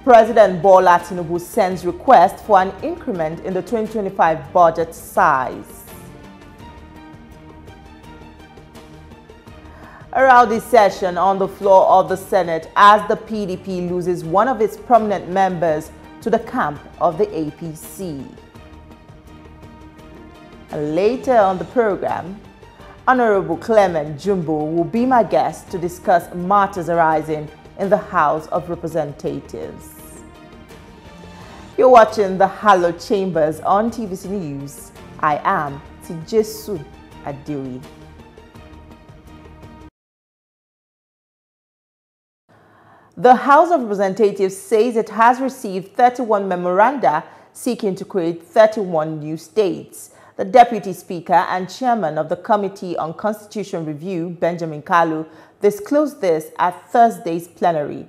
President Bola Tinubu sends request for an increment in the 2025 budget size. A rowdy session on the floor of the Senate as the PDP loses one of its prominent members to the camp of the APC. Later on the program, Honorable Clement Jumbo will be my guest to discuss matters arising in the House of Representatives. You're watching the Hallowed Chambers on TVC News. I am Tijesu Adiri. The House of Representatives says it has received 31 memoranda seeking to create 31 new states. The Deputy Speaker and Chairman of the Committee on Constitution Review, Benjamin Kalu, disclosed this at Thursday's plenary.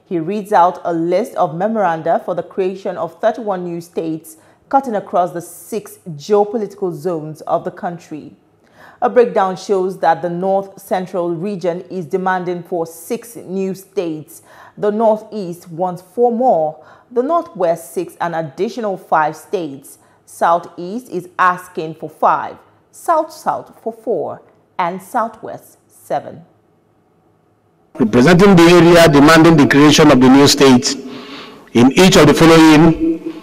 He reads out a list of memoranda for the creation of 31 new states cutting across the 6 geopolitical zones of the country. A breakdown shows that the North Central region is demanding for 6 new states. The Northeast wants 4 more. The Northwest seeks an additional 5 states. Southeast is asking for 5, South-South for 4, and Southwest 7. Representing the area demanding the creation of the new states in each of the following,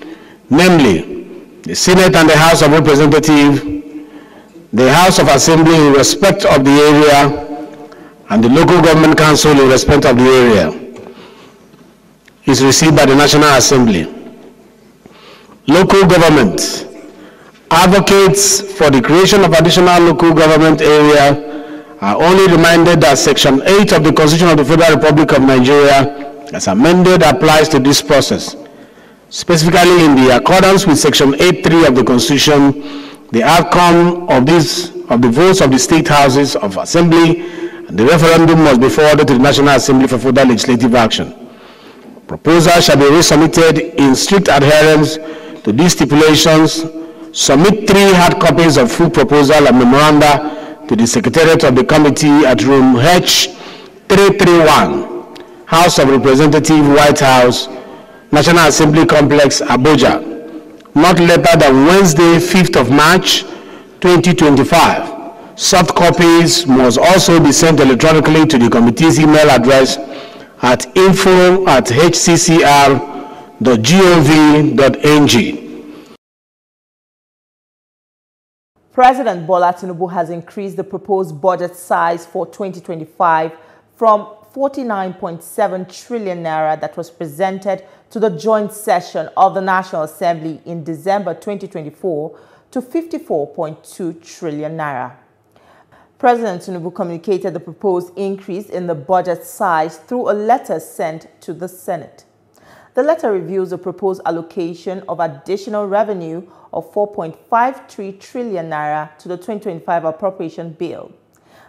namely the Senate and the House of Representatives, the House of Assembly in respect of the area, and the Local Government Council in respect of the area, is received by the National Assembly. Local government advocates for the creation of additional local government area are only reminded that Section 8 of the Constitution of the Federal Republic of Nigeria, as amended, applies to this process. Specifically, in the accordance with Section 8.3 of the Constitution, the outcome of the votes of the state houses of assembly and the referendum must be forwarded to the National Assembly for further legislative action. Proposals shall be resubmitted in strict adherence to these stipulations. Submit 3 hard copies of full proposal and memoranda to the Secretariat of the Committee at room H331, House of Representatives, White House, National Assembly Complex, Abuja, not later than Wednesday, 5th of March, 2025. Soft copies must also be sent electronically to the committee's email address at info@hccr.gov.ng. President Bola Tinubu has increased the proposed budget size for 2025 from 49.7 trillion naira that was presented to the joint session of the National Assembly in December 2024 to 54.2 trillion naira. President Tinubu communicated the proposed increase in the budget size through a letter sent to the Senate. The letter reveals a proposed allocation of additional revenue of 4.53 trillion naira to the 2025 appropriation bill.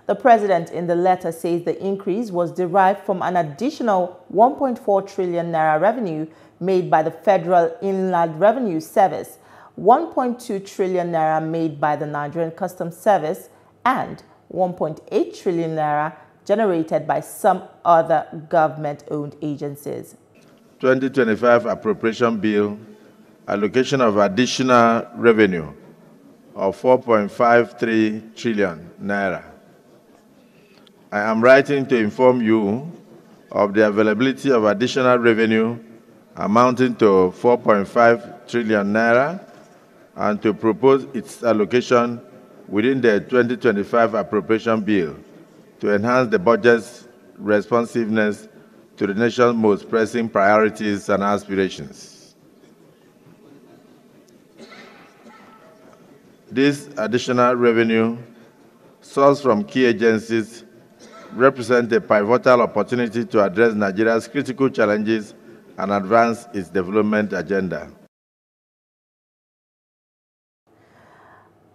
The president in the letter says the increase was derived from an additional 1.4 trillion naira revenue made by the Federal Inland Revenue Service, 1.2 trillion naira made by the Nigerian Customs Service, and 1.8 trillion naira generated by some other government-owned agencies. 2025 appropriation bill, allocation of additional revenue of 4.53 trillion naira. I am writing to inform you of the availability of additional revenue amounting to 4.5 trillion naira and to propose its allocation within the 2025 appropriation bill to enhance the budget's responsiveness to the nation's most pressing priorities and aspirations. This additional revenue, sourced from key agencies, represents a pivotal opportunity to address Nigeria's critical challenges and advance its development agenda.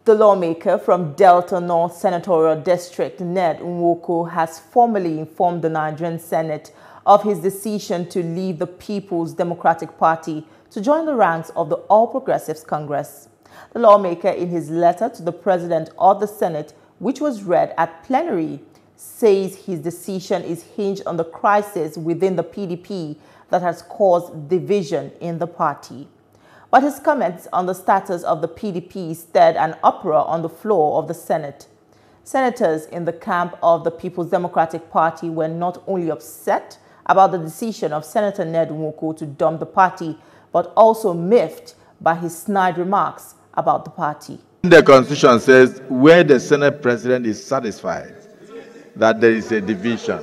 The lawmaker from Delta North Senatorial District, Ned Nwoko, has formally informed the Nigerian Senate of his decision to leave the People's Democratic Party to join the ranks of the All Progressives Congress. The lawmaker, in his letter to the President of the Senate, which was read at plenary, says his decision is hinged on the crisis within the PDP that has caused division in the party. But his comments on the status of the PDP stirred an uproar on the floor of the Senate. Senators in the camp of the People's Democratic Party were not only upset about the decision of Senator Nwoko to dump the party, but also miffed by his snide remarks about the party. The Constitution says where the Senate President is satisfied that there is a division,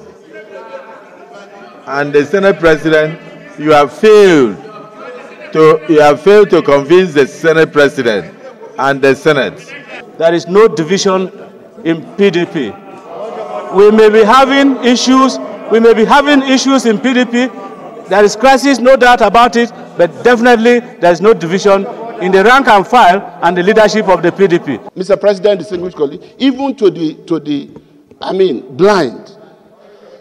and the Senate President, you have failed to convince the Senate President and the Senate. There is no division in PDP. We may be having issues. We may be having issues in PDP. There is crisis, no doubt about it, but definitely there is no division in the rank and file and the leadership of the PDP. Mr. President, distinguished colleague, even to the blind,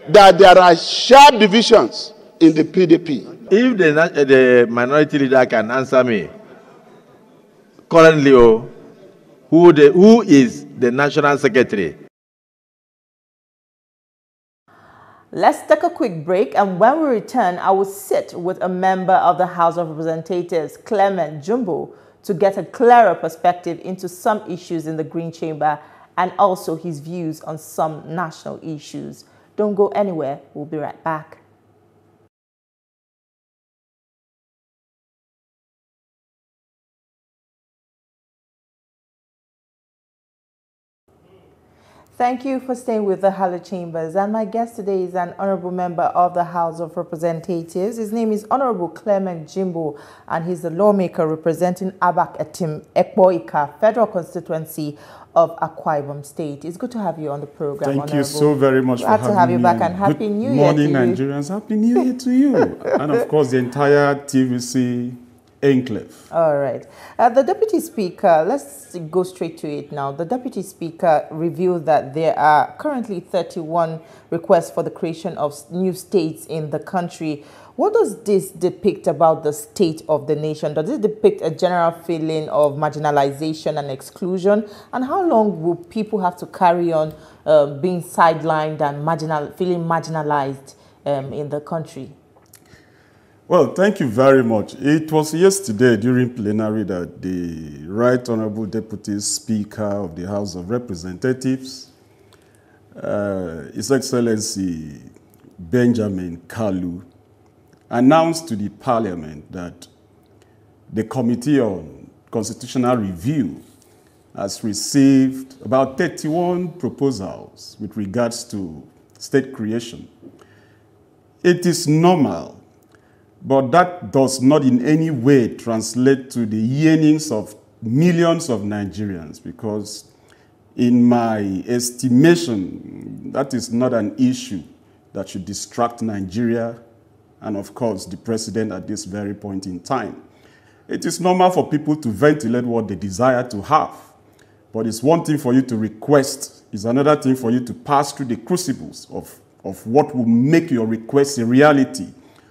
that there are sharp divisions in the PDP. If the minority leader can answer me, currently, who is the National Secretary? Let's take a quick break, and when we return, I will sit with a member of the House of Representatives, Clement Jumbo, to get a clearer perspective into some issues in the Green Chamber and also his views on some national issues. Don't go anywhere. We'll be right back. Thank you for staying with the Hello Chambers. And my guest today is an honorable member of the House of Representatives. His name is Honorable Clement Jumbo, and he's the lawmaker representing Abak Etim Ekpo-Ika Federal Constituency of Akwa Ibom State. It's good to have you on the program, Thank you so very much for having me. Glad to have you back, and Happy New Year to you. Good morning, Nigerians. Happy New Year to you. And of course, the entire TVC enclave. All right. The Deputy Speaker, let's go straight to it now. The Deputy Speaker revealed that there are currently 31 requests for the creation of new states in the country. What does this depict about the state of the nation? Does it depict a general feeling of marginalization and exclusion? And how long will people have to carry on being sidelined and feeling marginalized in the country? Well, thank you very much. It was yesterday during plenary that the Right Honorable Deputy Speaker of the House of Representatives, His Excellency Benjamin Kalu, announced to the Parliament that the Committee on Constitutional Review has received about 31 proposals with regards to state creation. It is normal, but that does not in any way translate to the yearnings of millions of Nigerians, because in my estimation, that is not an issue that should distract Nigeria and, of course, the president at this very point in time. It is normal for people to ventilate what they desire to have, but it's one thing for you to request, it's another thing for you to pass through the crucibles of what will make your request a reality.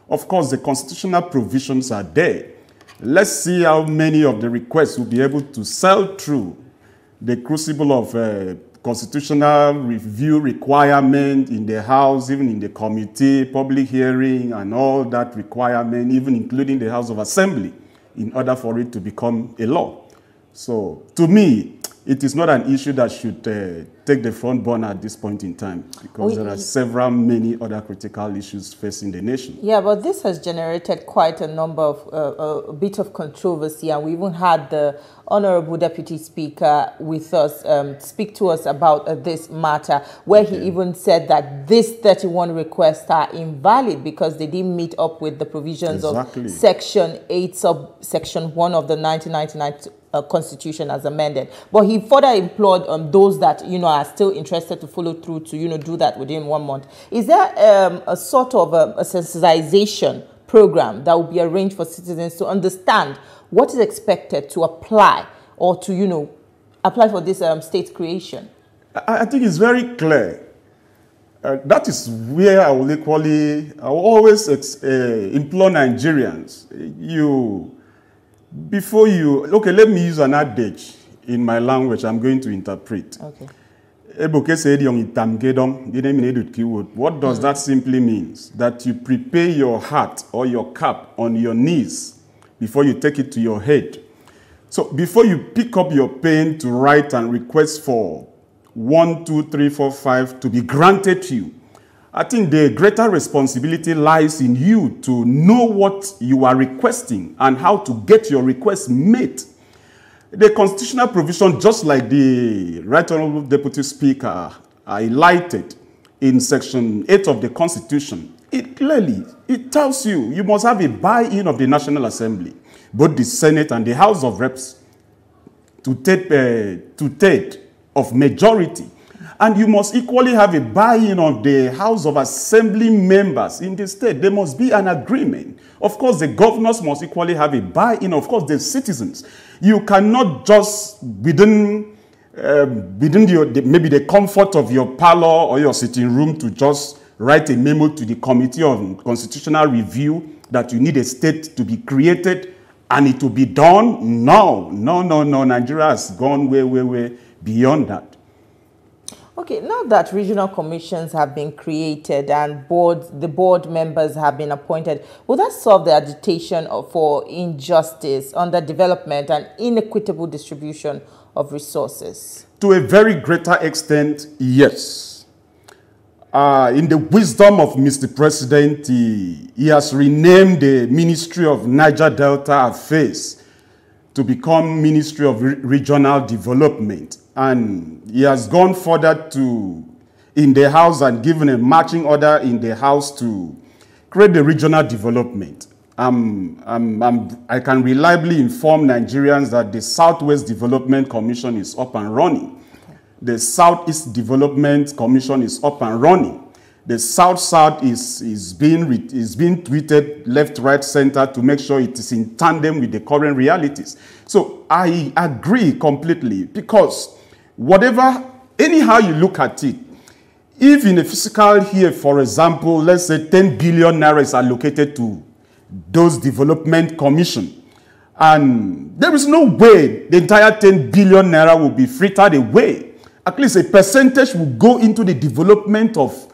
Of course, the constitutional provisions are there. Let's see how many of the requests will be able to sail through the crucible of constitutional review requirement in the House, even in the committee, public hearing, and all that requirement, even including the House of Assembly, in order for it to become a law. So, to me, it is not an issue that should take the front burner at this point in time, because there are many other critical issues facing the nation. Yeah, but this has generated quite a number of, a bit of controversy, and we even had the Honorable Deputy Speaker with us speak to us about this matter, where he even said that these 31 requests are invalid because they didn't meet up with the provisions of Section 8, subsection 1 of the 1999 Constitution as amended. But he further implored those that are still interested to follow through to do that within 1 month. Is there a sort of a sensitization program that will be arranged for citizens to understand what is expected to apply or to apply for this state creation? I think it's very clear. That is where I will always implore Nigerians. Let me use an adage in my language I'm going to interpret. Okay. What does that simply mean? That you prepare your hat or your cap on your knees before you take it to your head. So before you pick up your pen to write and request for 1, 2, 3, 4, 5 to be granted to you, I think the greater responsibility lies in you to know what you are requesting and how to get your request met. The constitutional provision, just like the Right Honorable Deputy Speaker highlighted in Section 8 of the Constitution, it tells you must have a buy-in of the National Assembly, both the Senate and the House of Reps, to third of majority. And you must equally have a buy-in of the House of Assembly members in the state. There must be an agreement. Of course, the governors must equally have a buy-in. Of course, the citizens. You cannot just, within maybe the comfort of your parlor or your sitting room, to just write a memo to the Committee on Constitutional Review that you need a state to be created and it will be done. No. Nigeria has gone way beyond that. Okay, now that regional commissions have been created and the board members have been appointed, will that solve the agitation for injustice, underdevelopment, and inequitable distribution of resources? To a very greater extent, yes. In the wisdom of Mr. President, he has renamed the Ministry of Niger Delta Affairs to become Ministry of Regional Development. And he has gone further in the House and given a marching order in the House to create the regional development. I can reliably inform Nigerians that the Southwest Development Commission is up and running. The Southeast Development Commission is up and running. The South-South is being tweeted left, right, center to make sure it is in tandem with the current realities. So I agree completely, because anyhow you look at it, if in a fiscal year, for example, let's say 10 billion naira is allocated to those development commission, and there is no way the entire 10 billion naira will be frittered away. At least a percentage will go into the development of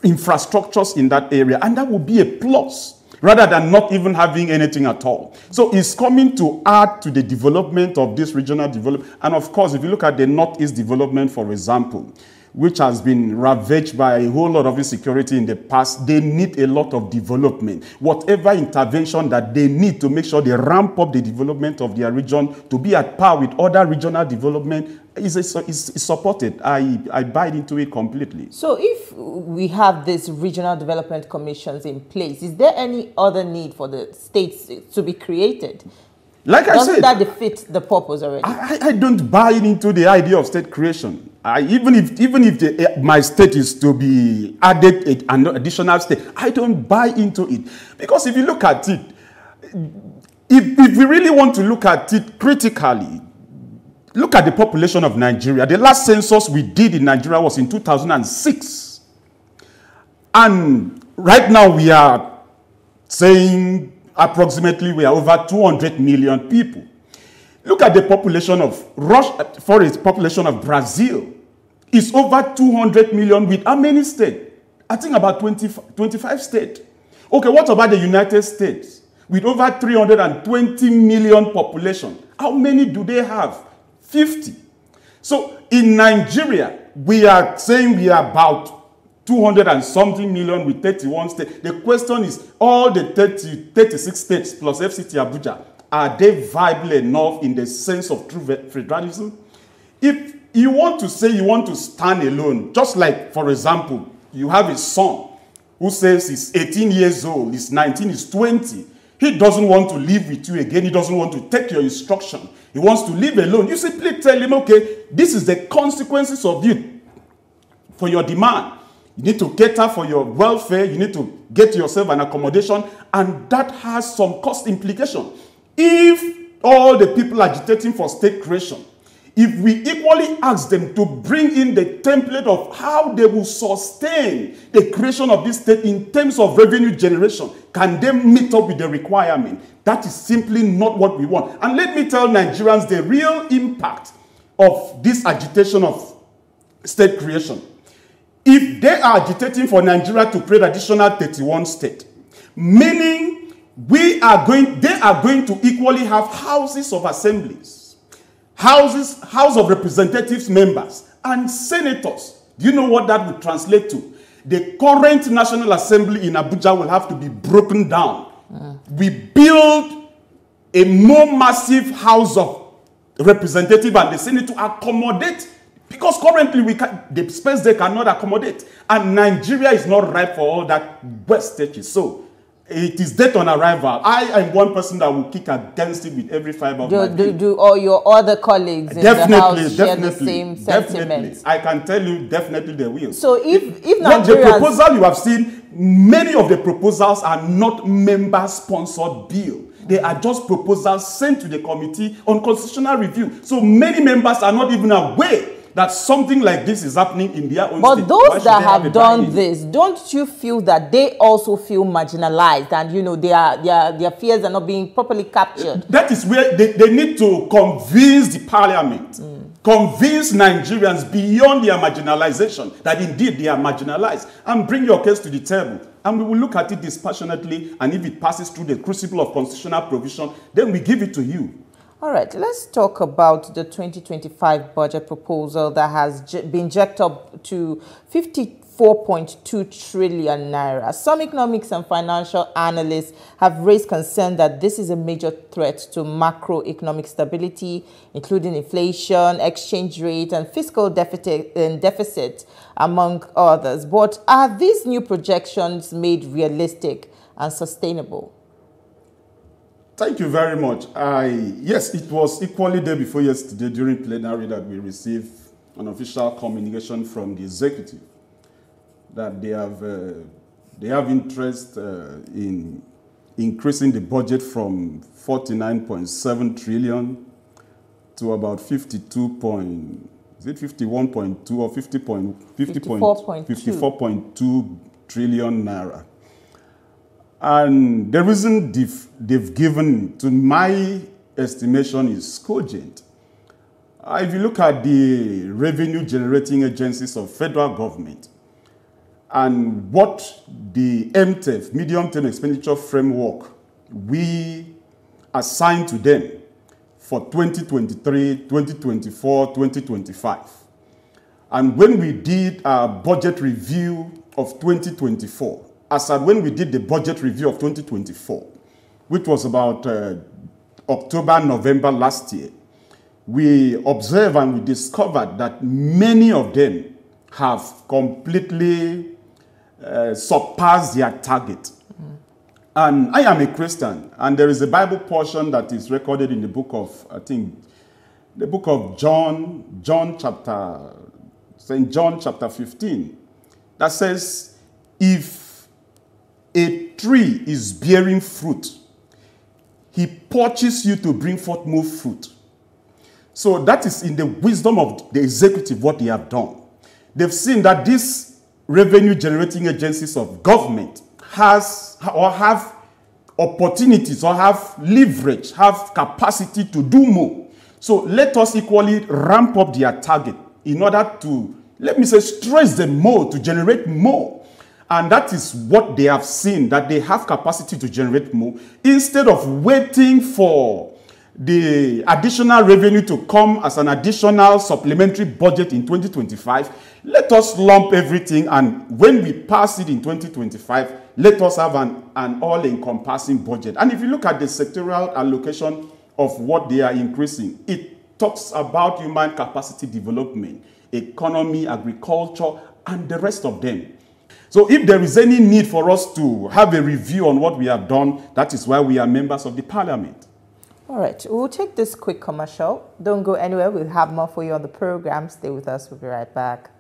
infrastructures in that area, and that will be a plus, rather than not even having anything at all. So it's coming to add to the development of this regional development. And of course, if you look at the Northeast development, for example, which has been ravaged by a whole lot of insecurity in the past, they need a lot of development. Whatever intervention that they need to make sure they ramp up the development of their region to be at par with other regional development is supported. I buy into it completely. So if we have these regional development commissions in place, is there any other need for the states to be created? Like I said, doesn't that defeat the purpose already? I don't buy into the idea of state creation. Even if my state is to be added an additional state, I don't buy into it. Because if you look at it, if we really want to look at it critically, look at the population of Nigeria. The last census we did in Nigeria was in 2006. And right now we are saying approximately we are over 200 million people. Look at the population of population of Brazil. It's over 200 million with how many states? I think about 25 states. Okay, what about the United States? With over 320 million population. How many do they have? 50. So in Nigeria, we are saying we are about 200 and something million with 31 states. The question is, all the 36 states plus FCT Abuja, are they viable enough in the sense of true federalism? If you want to say you want to stand alone, just like, for example, you have a son who says he's 18 years old, he's 19, he's 20. He doesn't want to live with you again. He doesn't want to take your instruction. He wants to live alone. You simply tell him, okay, this is the consequences of you for your demand. You need to cater for your welfare. You need to get yourself an accommodation. And that has some cost implication. If all the people agitating for state creation, if we equally ask them to bring in the template of how they will sustain the creation of this state in terms of revenue generation, can they meet up with the requirement? That is simply not what we want. And let me tell Nigerians the real impact of this agitation of state creation. If they are agitating for Nigeria to create additional 31 states, meaning they are going to equally have houses of assemblies, House of Representatives members, and senators. Do you know what that would translate to? The current National Assembly in Abuja will have to be broken down. We build a more massive House of Representatives and the Senate to accommodate, because currently the space they cannot accommodate. And Nigeria is not ripe for all that West stages. So it is dead on arrival. I am one person that will kick against it with every fiber of my being. Do all your other colleagues in the House share the same sentiments? I can tell you, definitely they will. So if Nigerians... The proposal you have seen, many of the proposals are not member-sponsored bill. They are just proposals sent to the Committee on Constitutional Review. So many members are not even aware that something like this is happening in their own state. But those that have done this, don't you feel that they also feel marginalized and, you know, their fears are not being properly captured? That is where they need to convince the parliament, convince Nigerians beyond their marginalization that indeed they are marginalized, and bring your case to the table. And we will look at it dispassionately, and if it passes through the crucible of constitutional provision, then we give it to you. All right, let's talk about the 2025 budget proposal that has been jacked up to 54.2 trillion naira. Some economics and financial analysts have raised concern that this is a major threat to macroeconomic stability, including inflation, exchange rate, and fiscal deficit, among others. But are these new projections made realistic and sustainable? Thank you very much. Yes, it was equally day before yesterday during plenary that we received an official communication from the executive that they have interest in increasing the budget from 49.7 trillion to about 51.2 or 54.2 trillion naira. And the reason they've given, to my estimation, is cogent. If you look at the revenue-generating agencies of federal government and what the MTEF, medium-term expenditure framework, we assigned to them for 2023, 2024, 2025. And when we did our budget review of 2024, as at when we did the budget review of 2024, which was about October, November last year, we observed and we discovered that many of them have completely surpassed their target. And I am a Christian, and there is a Bible portion that is recorded in the book of, I think, the book of St. John chapter 15, that says, if a tree is bearing fruit, he purges you to bring forth more fruit. So that is in the wisdom of the executive what they have done. They've seen that these revenue-generating agencies of government have opportunities or have leverage, have capacity to do more. So let us equally ramp up their target in order to, let me say, stress them more to generate more. And that is what they have seen, that they have capacity to generate more. Instead of waiting for the additional revenue to come as an additional supplementary budget in 2025, let us lump everything, and when we pass it in 2025, let us have an all-encompassing budget. And if you look at the sectoral allocation of what they are increasing, it talks about human capacity development, economy, agriculture, and the rest of them. So if there is any need for us to have a review on what we have done, that is why we are members of the parliament. All right, we'll take this quick commercial. Don't go anywhere. We'll have more for you on the program. Stay with us. We'll be right back.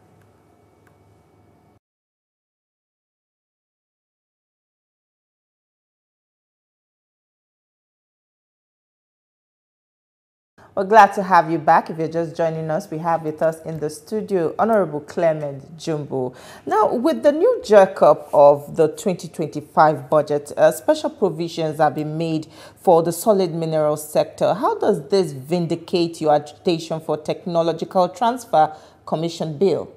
We're glad to have you back. If you're just joining us, we have with us in the studio Honorable Clement Jumbo. Now, with the new jerk-up of the 2025 budget, special provisions have been made for the solid mineral sector. How does this vindicate your agitation for technological transfer commission bill?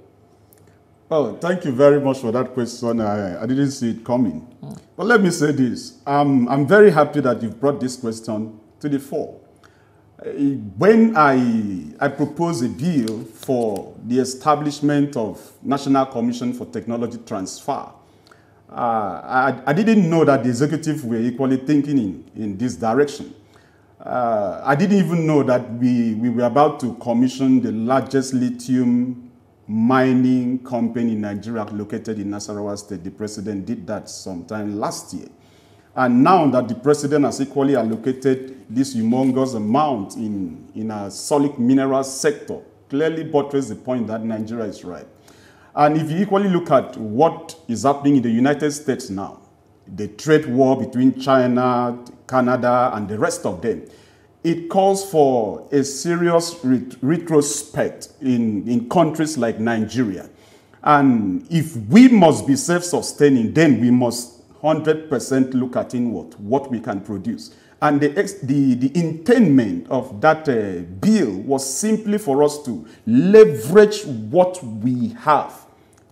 Well, thank you very much for that question. I didn't see it coming. But let me say this. I'm very happy that you've brought this question to the fore. When I proposed a bill for the establishment of National Commission for Technology Transfer, I didn't know that the executive were equally thinking in this direction. I didn't even know that we were about to commission the largest lithium mining company in Nigeria located in Nasarawa State. The president did that sometime last year. And now that the president has equally allocated this humongous amount in a solid mineral sector, clearly buttress the point that Nigeria is right. And if you equally look at what is happening in the United States now, the trade war between China, Canada, and the rest of them, it calls for a serious retrospect in countries like Nigeria. And if we must be self-sustaining, then we must 100% look at inward, what we can produce. And the intent of that bill was simply for us to leverage what we have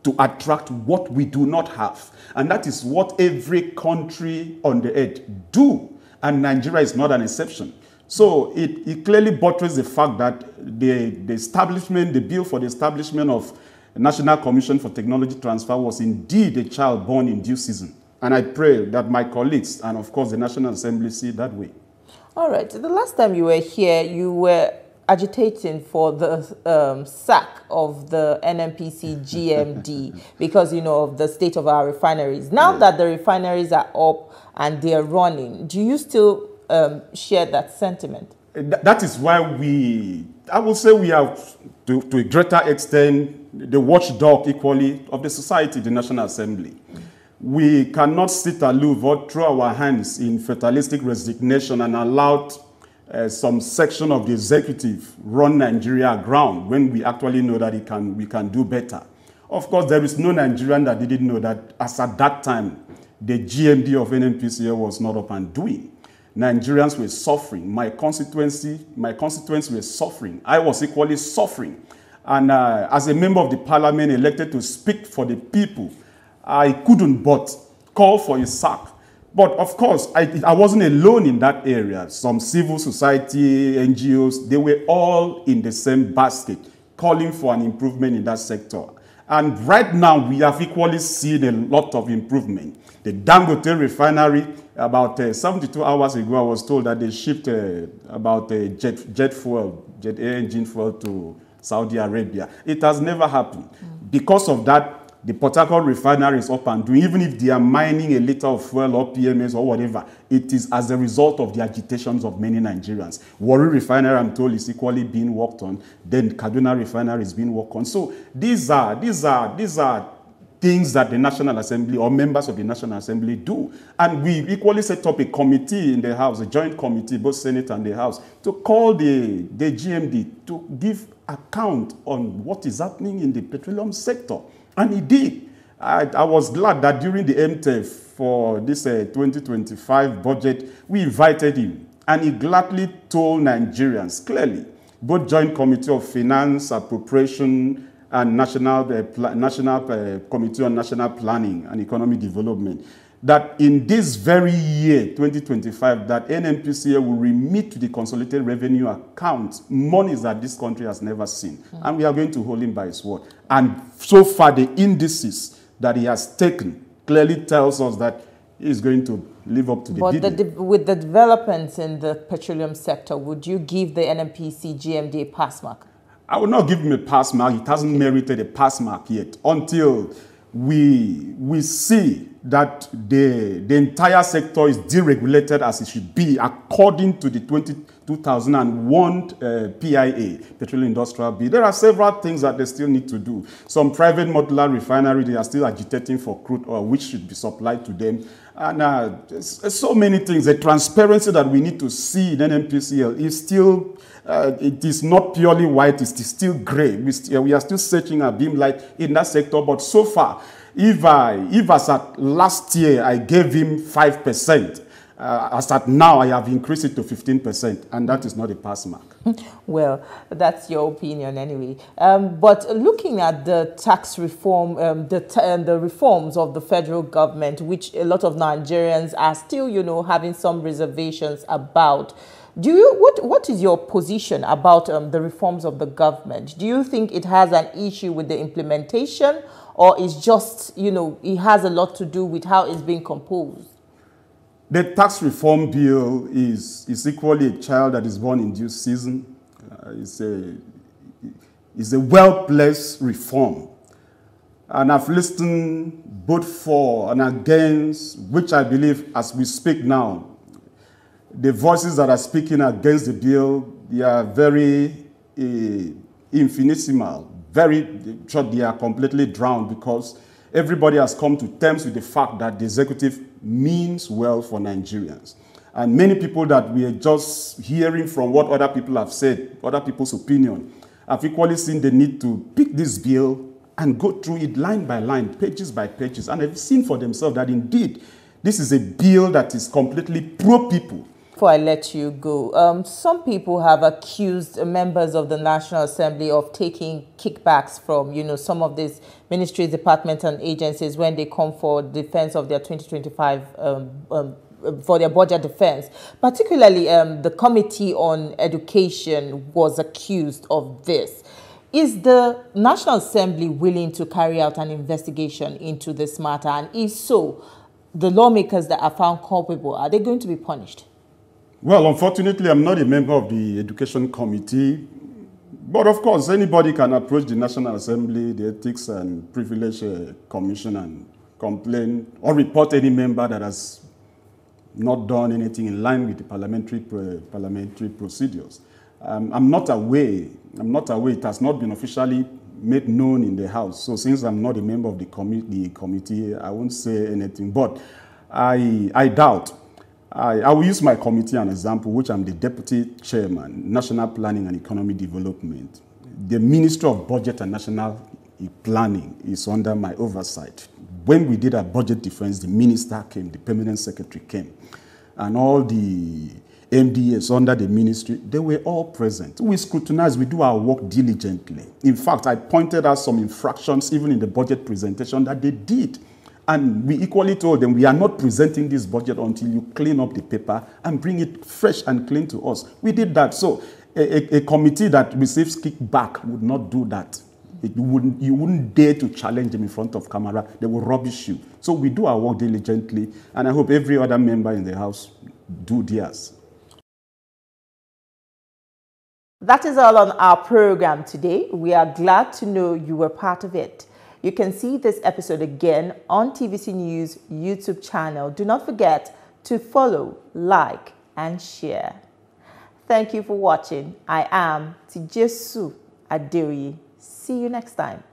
to attract what we do not have. And that is what every country on the earth do. And Nigeria is not an exception. So it clearly buttresses the fact that the bill for the establishment of National Commission for Technology Transfer was indeed a child born in due season. And I pray that my colleagues and, of course, the National Assembly see it that way. All right. The last time you were here, you were agitating for the sack of the NNPC GMD because, you know, of the state of our refineries. Now that the refineries are up and they're running, do you still share that sentiment? That is why I will say we are, to a greater extent, the watchdog equally of the society, the National Assembly. We cannot sit aloof or throw our hands in fatalistic resignation and allow some section of the executive run Nigeria aground when we actually know that we can do better. Of course, there is no Nigerian that didn't know that as at that time, the GMD of NNPCL was not up and doing. Nigerians were suffering. My constituents were suffering. I was equally suffering. And as a member of the parliament elected to speak for the people, I couldn't but call for a sack. But of course, I wasn't alone in that area. Some civil society, NGOs, they were all in the same basket, calling for an improvement in that sector. And right now, we have equally seen a lot of improvement. The Dangote refinery, about 72 hours ago, I was told that they shipped about jet engine fuel to Saudi Arabia. It has never happened. Because of that, the Port Harcourt refinery is up and doing. Even if they are mining a liter of fuel or PMS or whatever, it is as a result of the agitations of many Nigerians. Warri refinery, I'm told, is equally being worked on. Then Kaduna refinery is being worked on. So these are things that the National Assembly or members of the National Assembly do. And we equally set up a committee in the House, a joint committee, both Senate and the House, to call the GMD to give account on what is happening in the petroleum sector. And he did. I was glad that during the MTEF for this 2025 budget, we invited him. And he gladly told Nigerians, clearly, both Joint Committee of Finance, Appropriation, and National Committee on National Planning and Economic Development, that in this very year, 2025, that NNPCL will remit to the consolidated revenue account monies that this country has never seen. And we are going to hold him by his word. And so far, the indices that he has taken clearly tells us that he is going to live up to the bidding. But with the developments in the petroleum sector, would you give the NNPC GMD a pass mark? I will not give him a pass mark. It hasn't merited a pass mark yet until we see that the entire sector is deregulated as it should be according to the 2001 PIA, Petroleum Industrial Bill. There are several things that they still need to do. Some private modular refinery, they are still agitating for crude oil, which should be supplied to them. And so many things. The transparency that we need to see in NNPCL is still, it is not purely white, it is still gray. We are still searching a beam light in that sector, but so far, if as at last year I gave him 5%, As at now, I have increased it to 15%, and that is not a pass mark. Well, that's your opinion anyway. But looking at the tax reform, the reforms of the federal government, which a lot of Nigerians are still, you know, having some reservations about, what is your position about the reforms of the government? Do you think it has an issue with the implementation, or is just, you know, it has a lot to do with how it's being composed? The tax reform bill is equally a child that is born in due season. It's a well-placed reform. And I've listened both for and against, which I believe as we speak now, the voices that are speaking against the bill, they are very infinitesimal, very short. They are completely drowned because everybody has come to terms with the fact that the executive means well for Nigerians. And many people that we are just hearing from what other people have said, other people's opinion, have equally seen the need to pick this bill and go through it line by line, pages by pages, and have seen for themselves that indeed this is a bill that is completely pro-people. Before I let you go, some people have accused members of the National Assembly of taking kickbacks from, you know, some of these ministries, departments, and agencies when they come for defense of their 2025 for their budget defense. Particularly, the Committee on Education was accused of this. Is the National Assembly willing to carry out an investigation into this matter? And if so, the lawmakers that are found culpable, are they going to be punished? Well, unfortunately, I'm not a member of the Education Committee. But of course, anybody can approach the National Assembly, the Ethics and Privilege Commission, and complain or report any member that has not done anything in line with the parliamentary procedures. I'm not aware. It has not been officially made known in the House. So since I'm not a member of the committee, I won't say anything. But I doubt. I will use my committee as an example, which I'm the deputy chairman, National Planning and Economic Development. The Ministry of Budget and National Planning is under my oversight. When we did our budget defense, the minister came, the permanent secretary came, and all the MDAs under the ministry, they were all present. We scrutinize, we do our work diligently. In fact, I pointed out some infractions even in the budget presentation that they did. And we equally told them, we are not presenting this budget until you clean up the paper and bring it fresh and clean to us. We did that. So a committee that receives kickback would not do that. You wouldn't dare to challenge them in front of camera. They will rubbish you. So we do our work diligently, and I hope every other member in the House do theirs. That is all on our program today. We are glad to know you were part of it. You can see this episode again on TVC News YouTube channel. Do not forget to follow, like, and share. Thank you for watching. I am Tijesu Adeoye. See you next time.